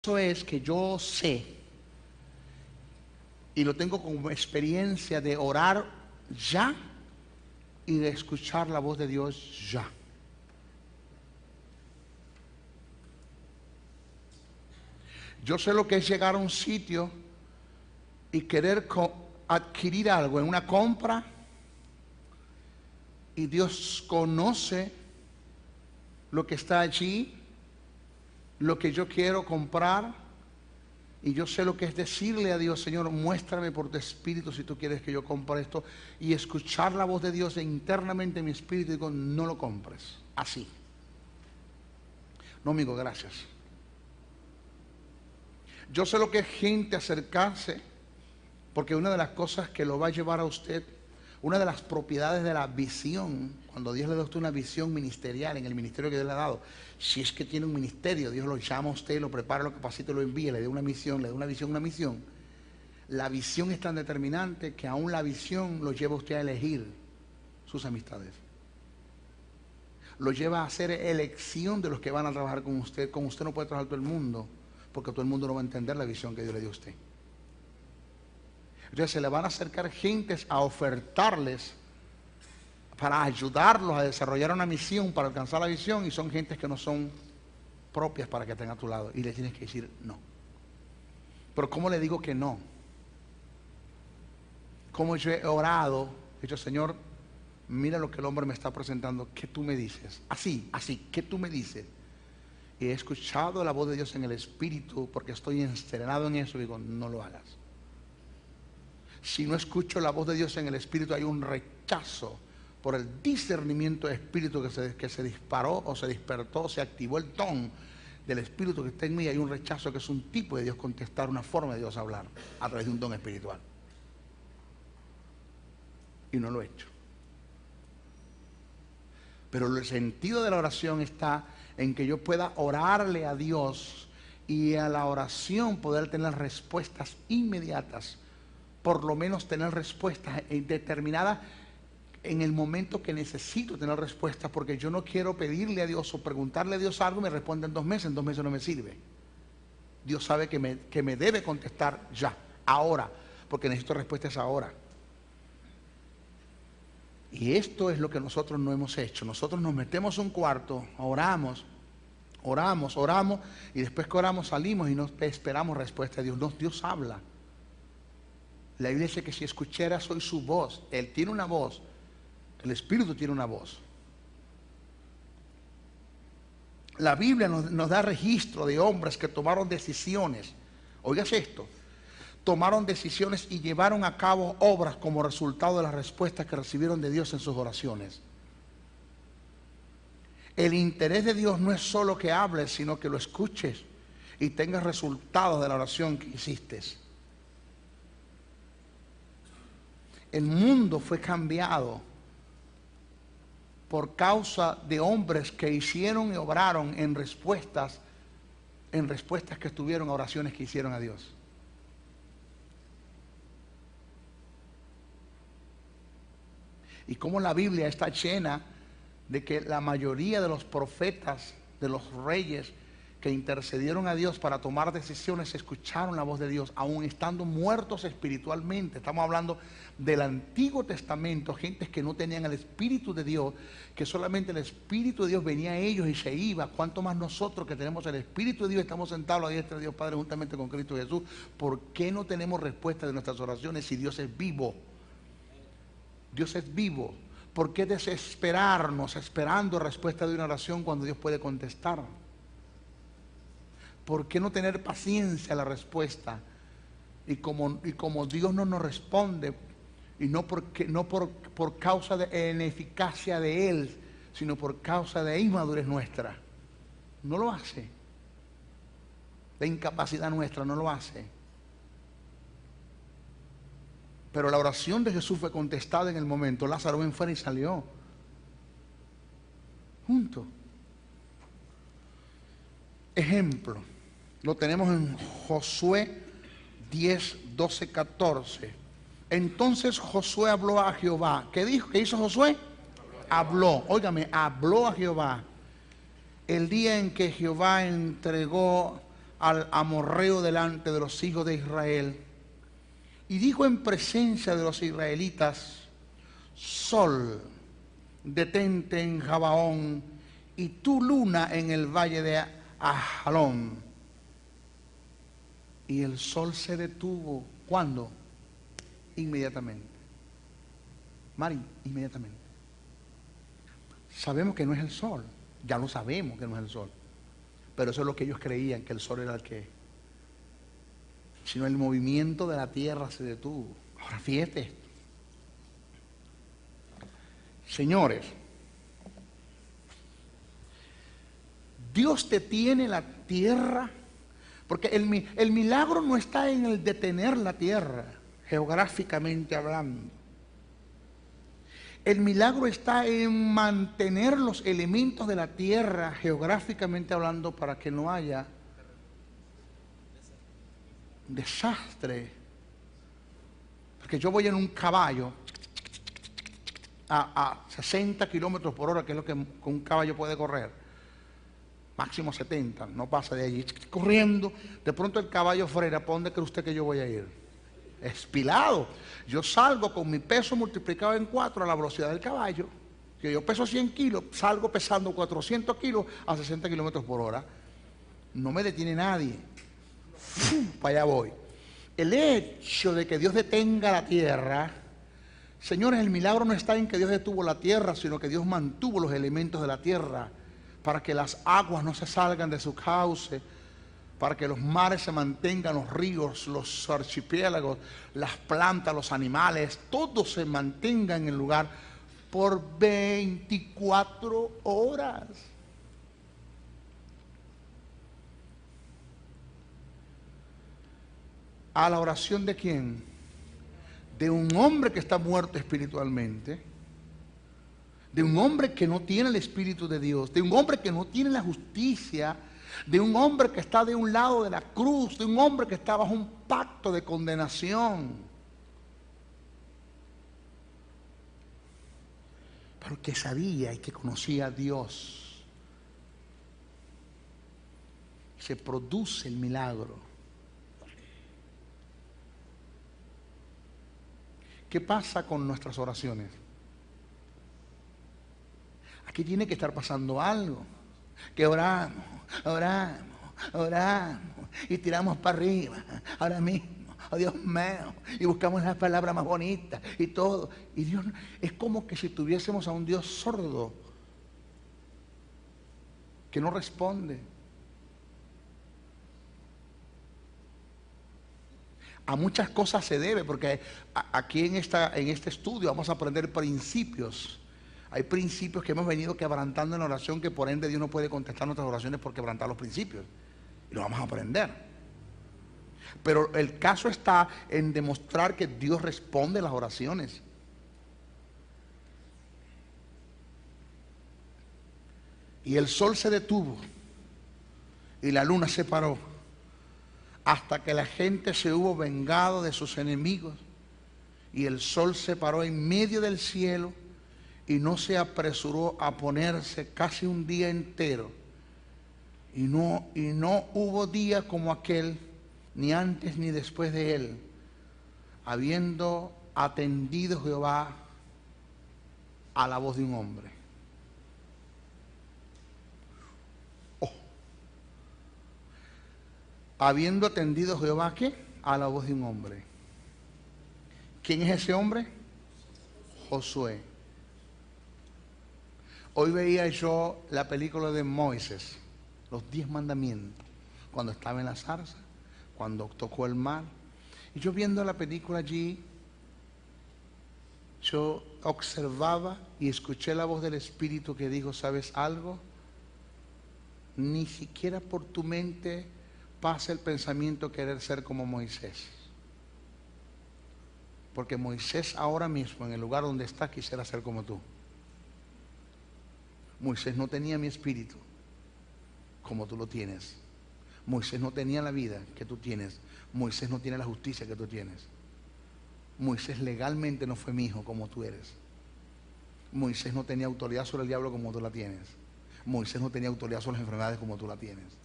Eso es que yo sé, y lo tengo como experiencia de orar ya y de escuchar la voz de Dios ya. Yo sé lo que es llegar a un sitio y querer adquirir algo en una compra, y Dios conoce lo que está allí, lo que yo quiero comprar, y yo sé lo que es decirle a Dios: Señor, muéstrame por tu espíritu si tú quieres que yo compre esto, y escuchar la voz de Dios internamente en mi espíritu, y digo: no lo compres, así. No, amigo, gracias. Yo sé lo que es gente acercarse, porque una de las cosas que lo va a llevar a usted, una de las propiedades de la visión, cuando Dios le da a usted una visión ministerial en el ministerio que Dios le ha dado, si es que tiene un ministerio, Dios lo llama a usted, lo prepara, lo capacita, lo envía, le da una misión, le da una visión, una misión. La visión es tan determinante que aún la visión lo lleva a usted a elegir sus amistades. Lo lleva a hacer elección de los que van a trabajar con usted. Con usted no puede trabajar todo el mundo, porque todo el mundo no va a entender la visión que Dios le dio a usted. Entonces se le van a acercar gentes a ofertarles para ayudarlos a desarrollar una misión, para alcanzar la visión, y son gentes que no son propias para que estén a tu lado, y le tienes que decir no. Pero ¿cómo le digo que no? Como yo he orado, he dicho: Señor, mira lo que el hombre me está presentando, ¿qué tú me dices? Así, ¿qué tú me dices? Y he escuchado la voz de Dios en el espíritu, porque estoy enserenado en eso, y digo: no lo hagas. Si no escucho la voz de Dios en el espíritu, hay un rechazo por el discernimiento de espíritu que se disparó o se despertó, se activó el don del espíritu que está en mí. Hay un rechazo, que es un tipo de Dios contestar, una forma de Dios hablar a través de un don espiritual. Y no lo he hecho. Pero el sentido de la oración está en que yo pueda orarle a Dios, y a la oración poder tener respuestas inmediatas. Por lo menos tener respuestas determinadas en el momento que necesito tener respuestas, porque yo no quiero pedirle a Dios o preguntarle a Dios algo y me responde en 2 meses, en 2 meses no me sirve. Dios sabe que me debe contestar ya, ahora, porque necesito respuestas ahora. Y esto es lo que nosotros no hemos hecho. Nosotros nos metemos a un cuarto, oramos, y después que oramos salimos y no esperamos respuesta de Dios. No, Dios habla. La Biblia dice que si escucharas hoy su voz, Él tiene una voz, el Espíritu tiene una voz. La Biblia nos da registro de hombres que tomaron decisiones. Oigas esto: tomaron decisiones y llevaron a cabo obras como resultado de las respuestas que recibieron de Dios en sus oraciones. El interés de Dios no es solo que hables, sino que lo escuches y tengas resultados de la oración que hiciste. El mundo fue cambiado por causa de hombres que hicieron y obraron en respuestas que estuvieron a oraciones que hicieron a Dios. Y como la Biblia está llena de que la mayoría de los profetas, de los reyes que intercedieron a Dios para tomar decisiones, escucharon la voz de Dios, aun estando muertos espiritualmente. Estamos hablando del Antiguo Testamento, gentes que no tenían el Espíritu de Dios, que solamente el Espíritu de Dios venía a ellos y se iba. ¿Cuánto más nosotros, que tenemos el Espíritu de Dios, estamos sentados a la diestra de Dios Padre juntamente con Cristo Jesús? ¿Por qué no tenemos respuesta de nuestras oraciones si Dios es vivo? Dios es vivo. ¿Por qué desesperarnos esperando respuesta de una oración cuando Dios puede contestar? ¿Por qué no tener paciencia a la respuesta? Y como Dios no nos responde, y no por causa de ineficacia de Él, sino por causa de inmadurez nuestra, no lo hace. De incapacidad nuestra, no lo hace. Pero la oración de Jesús fue contestada en el momento. Lázaro, ven fuera, y salió. Junto. Ejemplo. Lo tenemos en Josué 10, 12, 14. Entonces Josué habló a Jehová. ¿Qué dijo? ¿Qué hizo Josué? Habló. Óigame, habló a Jehová. El día en que Jehová entregó al amorreo delante de los hijos de Israel y dijo en presencia de los israelitas: Sol, detente en Gabaón, y tú, luna, en el valle de Ajalón. Y el sol se detuvo. ¿Cuándo? Inmediatamente. Mari, inmediatamente. Sabemos que no es el sol. Ya lo sabemos que no es el sol. Pero eso es lo que ellos creían, que el sol era el que. Sino el movimiento de la tierra se detuvo. Ahora fíjate esto. Señores, Dios detiene la tierra, porque el milagro no está en el detener la tierra, geográficamente hablando. El milagro está en mantener los elementos de la tierra, geográficamente hablando, para que no haya desastre. Porque yo voy en un caballo a 60 kilómetros por hora, que es lo que un caballo puede correr. Máximo 70, no pasa de allí. Corriendo, de pronto el caballo frena. ¿Para dónde cree usted que yo voy a ir? Espilado. Yo salgo con mi peso multiplicado en 4 a la velocidad del caballo. Que yo peso 100 kilos, salgo pesando 400 kilos a 60 kilómetros por hora. No me detiene nadie. ¡Fum! Para allá voy. El hecho de que Dios detenga la tierra, señores, el milagro no está en que Dios detuvo la tierra, sino que Dios mantuvo los elementos de la tierra para que las aguas no se salgan de su cauce, para que los mares se mantengan, los ríos, los archipiélagos, las plantas, los animales, todo se mantenga en el lugar por 24 horas. ¿A la oración de quién? De un hombre que está muerto espiritualmente, de un hombre que no tiene el Espíritu de Dios, de un hombre que no tiene la justicia, de un hombre que está de un lado de la cruz, de un hombre que está bajo un pacto de condenación, pero que sabía y que conocía a Dios. Se produce el milagro. ¿Qué pasa con nuestras oraciones? Aquí tiene que estar pasando algo. Que oramos, oramos, oramos y tiramos para arriba ahora mismo. Oh, Dios mío. Y buscamos las palabras más bonitas y todo. Y Dios, es como que si tuviésemos a un Dios sordo que no responde. A muchas cosas se debe, porque aquí en este estudio vamos a aprender principios. Hay principios que hemos venido quebrantando en la oración, que por ende Dios no puede contestar nuestras oraciones por quebrantar los principios. Y lo vamos a aprender. Pero el caso está en demostrar que Dios responde las oraciones. Y el sol se detuvo y la luna se paró, hasta que la gente se hubo vengado de sus enemigos, y el sol se paró en medio del cielo y no se apresuró a ponerse casi un día entero. Y no hubo día como aquel, ni antes ni después de él, habiendo atendido Jehová a la voz de un hombre. Habiendo atendido Jehová, ¿qué? A la voz de un hombre. ¿Quién es ese hombre? Josué. Hoy veía yo la película de Moisés, los 10 mandamientos, cuando estaba en la zarza, cuando tocó el mar. Y yo viendo la película allí, yo observaba y escuché la voz del Espíritu que dijo: ¿sabes algo? Ni siquiera por tu mente pasa el pensamiento querer ser como Moisés. Porque Moisés ahora mismo, en el lugar donde está, quisiera ser como tú. Moisés no tenía mi espíritu como tú lo tienes. Moisés no tenía la vida que tú tienes. Moisés no tiene la justicia que tú tienes. Moisés legalmente no fue mi hijo como tú eres. Moisés no tenía autoridad sobre el diablo como tú la tienes. Moisés no tenía autoridad sobre las enfermedades como tú la tienes.